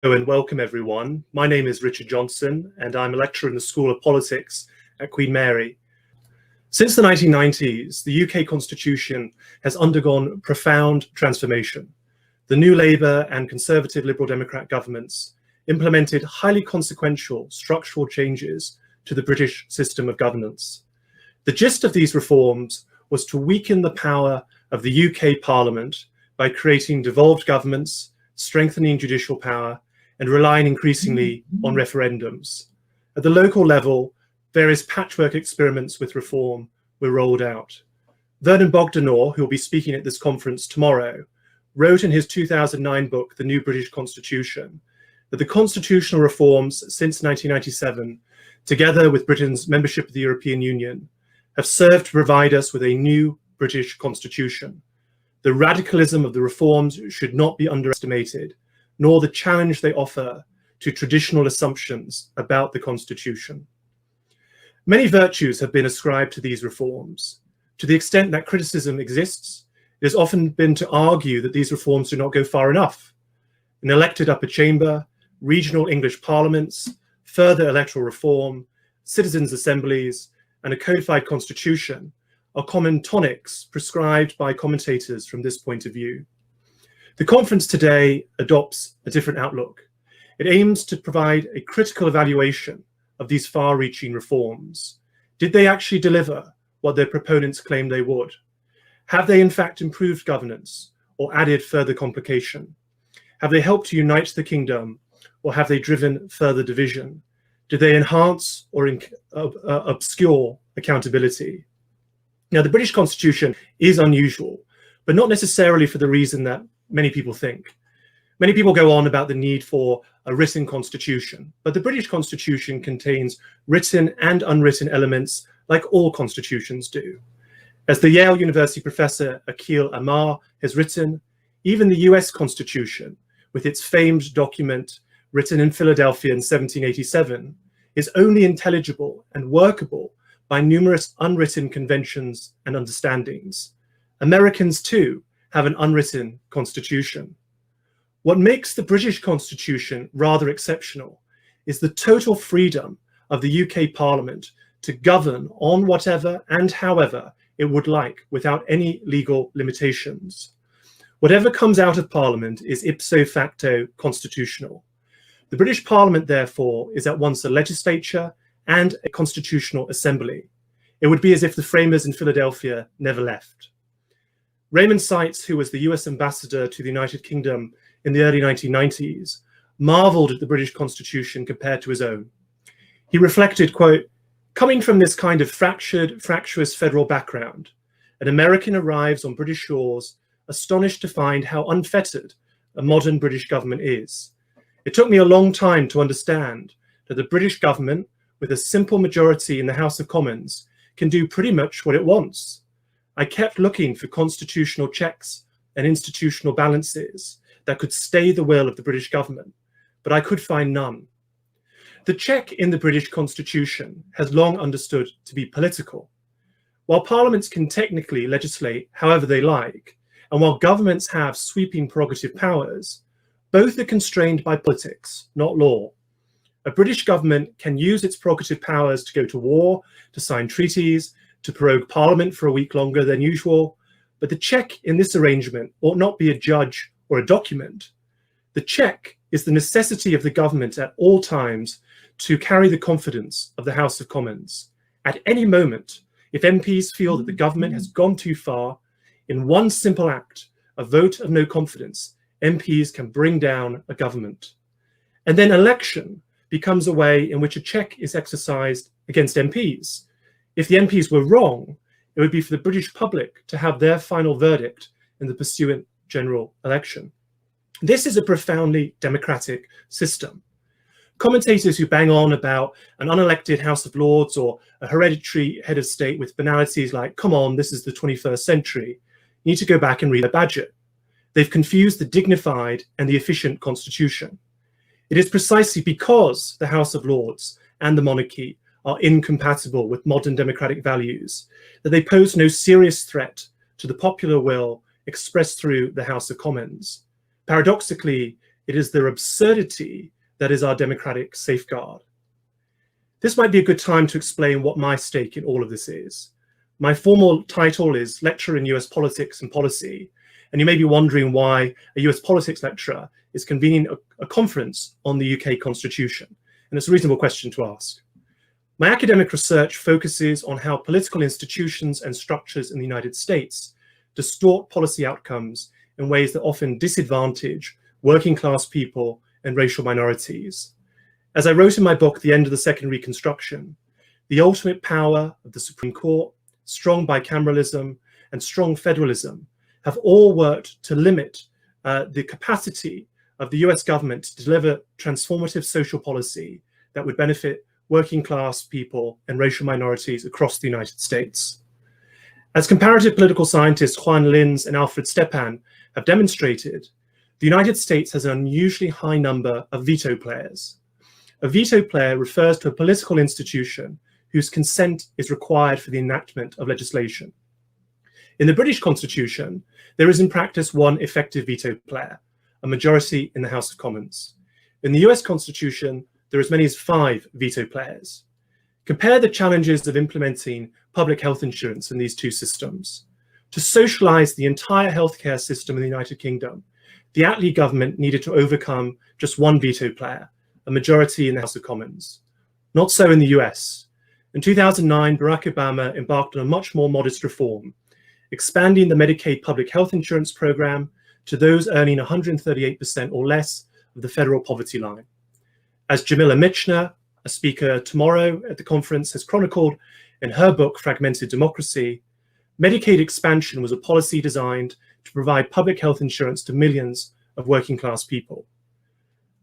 Hello and welcome everyone. My name is Richard Johnson and I'm a lecturer in the School of Politics at Queen Mary. Since the 1990s, the UK Constitution has undergone profound transformation. The new Labour and Conservative Liberal Democrat governments implemented highly consequential structural changes to the British system of governance. The gist of these reforms was to weaken the power of the UK Parliament by creating devolved governments, strengthening judicial power, and relying increasingly on referendums. At the local level, various patchwork experiments with reform were rolled out. Vernon Bogdanor, who will be speaking at this conference tomorrow, wrote in his 2009 book, The New British Constitution, that the constitutional reforms since 1997, together with Britain's membership of the European Union, have served to provide us with a new British constitution. The radicalism of the reforms should not be underestimated, nor the challenge they offer to traditional assumptions about the Constitution. Many virtues have been ascribed to these reforms. To the extent that criticism exists, it has often been to argue that these reforms do not go far enough. An elected upper chamber, regional English parliaments, further electoral reform, citizens' assemblies, and a codified constitution are common tonics prescribed by commentators from this point of view. The conference today adopts a different outlook. It aims to provide a critical evaluation of these far-reaching reforms. Did they actually deliver what their proponents claimed they would? Have they in fact improved governance or added further complication? Have they helped to unite the kingdom or have they driven further division? Did they enhance or obscure accountability? Now, the British Constitution is unusual, but not necessarily for the reason that many people think. Many people go on about the need for a written constitution, but the British Constitution contains written and unwritten elements like all constitutions do. As the Yale University professor Akhil Amar has written, even the US Constitution, with its famed document written in Philadelphia in 1787, is only intelligible and workable by numerous unwritten conventions and understandings. Americans, too, have an unwritten constitution. What makes the British Constitution rather exceptional is the total freedom of the UK Parliament to govern on whatever and however it would like without any legal limitations. Whatever comes out of Parliament is ipso facto constitutional. The British Parliament, therefore, is at once a legislature and a constitutional assembly. It would be as if the framers in Philadelphia never left. Raymond Seitz, who was the US ambassador to the United Kingdom in the early 1990s, marveled at the British Constitution compared to his own. He reflected, quote, "Coming from this kind of fractious federal background, an American arrives on British shores astonished to find how unfettered a modern British government is. It took me a long time to understand that the British government, with a simple majority in the House of Commons, can do pretty much what it wants. I kept looking for constitutional checks and institutional balances that could stay the will of the British government, but I could find none. The check in the British Constitution has long understood to be political. While parliaments can technically legislate however they like, and while governments have sweeping prerogative powers, both are constrained by politics, not law. A British government can use its prerogative powers to go to war, to sign treaties, to prorogue Parliament for a week longer than usual, but the check in this arrangement ought not be a judge or a document. The check is the necessity of the government at all times to carry the confidence of the House of Commons. At any moment, if MPs feel that the government has gone too far, in one simple act, a vote of no confidence, MPs can bring down a government. And then election becomes a way in which a check is exercised against MPs. If the MPs were wrong, it would be for the British public to have their final verdict in the pursuant general election. This is a profoundly democratic system. Commentators who bang on about an unelected House of Lords or a hereditary head of state with banalities like, come on, this is the 21st century, need to go back and read their budget. They've confused the dignified and the efficient constitution. It is precisely because the House of Lords and the monarchy are incompatible with modern democratic values that they pose no serious threat to the popular will expressed through the House of Commons. Paradoxically, It is their absurdity that is our democratic safeguard. This might be a good time to explain what my stake in all of this is. My formal title is Lecturer in US Politics and Policy, and you may be wondering why a US politics lecturer is convening a conference on the UK Constitution, and it's a reasonable question to ask. My academic research focuses on how political institutions and structures in the United States distort policy outcomes in ways that often disadvantage working class people and racial minorities. As I wrote in my book, The End of the Second Reconstruction, the ultimate power of the Supreme Court, strong bicameralism, and strong federalism have all worked to limit the capacity of the US government to deliver transformative social policy that would benefit working class people and racial minorities across the United States. As comparative political scientists Juan Linz and Alfred Stepan have demonstrated, the United States has an unusually high number of veto players. A veto player refers to a political institution whose consent is required for the enactment of legislation. In the British Constitution, there is in practice one effective veto player, a majority in the House of Commons. In the US Constitution, there are as many as 5 veto players. Compare the challenges of implementing public health insurance in these two systems. To socialize the entire healthcare system in the United Kingdom, the Attlee government needed to overcome just one veto player, a majority in the House of Commons. Not so in the US. In 2009, Barack Obama embarked on a much more modest reform, expanding the Medicaid public health insurance program to those earning 138% or less of the federal poverty line. As Jamila Michener, a speaker tomorrow at the conference, has chronicled in her book, Fragmented Democracy, Medicaid expansion was a policy designed to provide public health insurance to millions of working class people.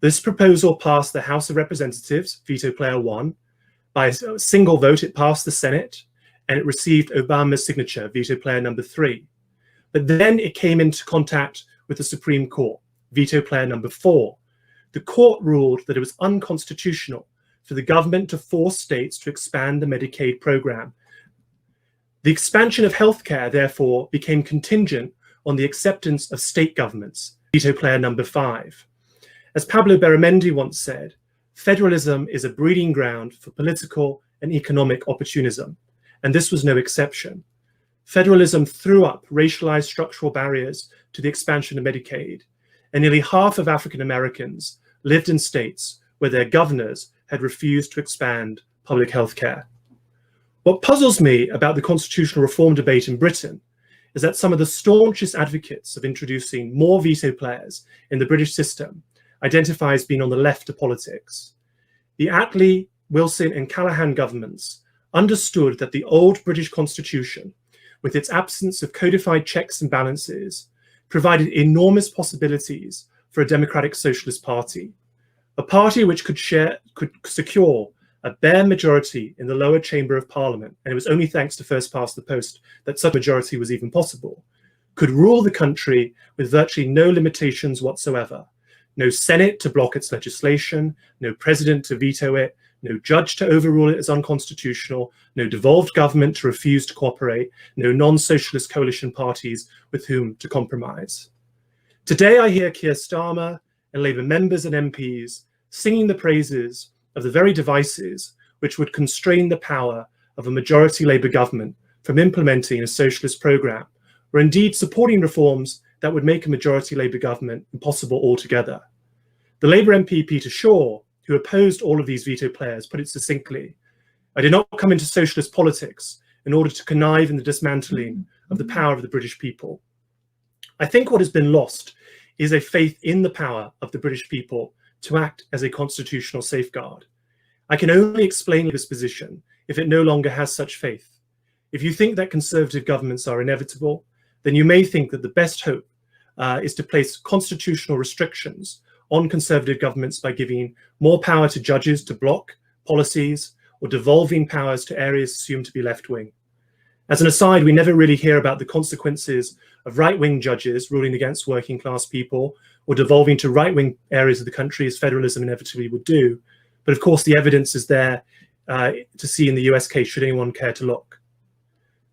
This proposal passed the House of Representatives, veto player 1. By a single vote, it passed the Senate, and it received Obama's signature, veto player number 3. But then it came into contact with the Supreme Court, veto player number 4. The court ruled that it was unconstitutional for the government to force states to expand the Medicaid program. The expansion of healthcare, therefore, became contingent on the acceptance of state governments, veto player number 5. As Pablo Beramendi once said, federalism is a breeding ground for political and economic opportunism, and this was no exception. Federalism threw up racialized structural barriers to the expansion of Medicaid, and nearly half of African Americans lived in states where their governors had refused to expand public health care. What puzzles me about the constitutional reform debate in Britain is that some of the staunchest advocates of introducing more veto players in the British system identify as being on the left of politics. The Attlee, Wilson, and Callaghan governments understood that the old British Constitution, with its absence of codified checks and balances, provided enormous possibilities for a democratic socialist party, a party which could secure a bare majority in the lower chamber of parliament, and it was only thanks to first past the post that such a majority was even possible, could rule the country with virtually no limitations whatsoever. No Senate to block its legislation, no president to veto it, no judge to overrule it as unconstitutional, no devolved government to refuse to cooperate, no non-socialist coalition parties with whom to compromise. Today I hear Keir Starmer and Labour members and MPs singing the praises of the very devices which would constrain the power of a majority Labour government from implementing a socialist programme, or indeed supporting reforms that would make a majority Labour government impossible altogether. The Labour MP Peter Shaw, who opposed all of these veto players, put it succinctly, "I did not come into socialist politics in order to connive in the dismantling of the power of the British people." I think what has been lost is a faith in the power of the British people to act as a constitutional safeguard. I can only explain this position if it no longer has such faith. If you think that conservative governments are inevitable, then you may think that the best hope is to place constitutional restrictions on conservative governments by giving more power to judges to block policies or devolving powers to areas assumed to be left-wing. As an aside, we never really hear about the consequences of right-wing judges ruling against working class people or devolving to right-wing areas of the country as federalism inevitably would do. But of course, the evidence is there to see in the US case, should anyone care to look.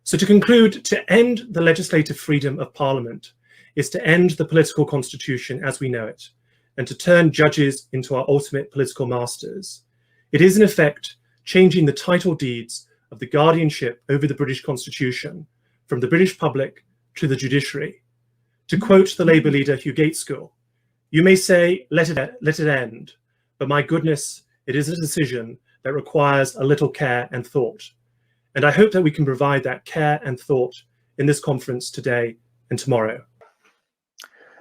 So to conclude, to end the legislative freedom of Parliament is to end the political constitution as we know it. and to turn judges into our ultimate political masters. It is, in effect, changing the title deeds of the guardianship over the British Constitution from the British public to the judiciary. To quote the Labour leader Hugh Gaitskell, "You may say, let it end, but my goodness, it is a decision that requires a little care and thought." And I hope that we can provide that care and thought in this conference today and tomorrow.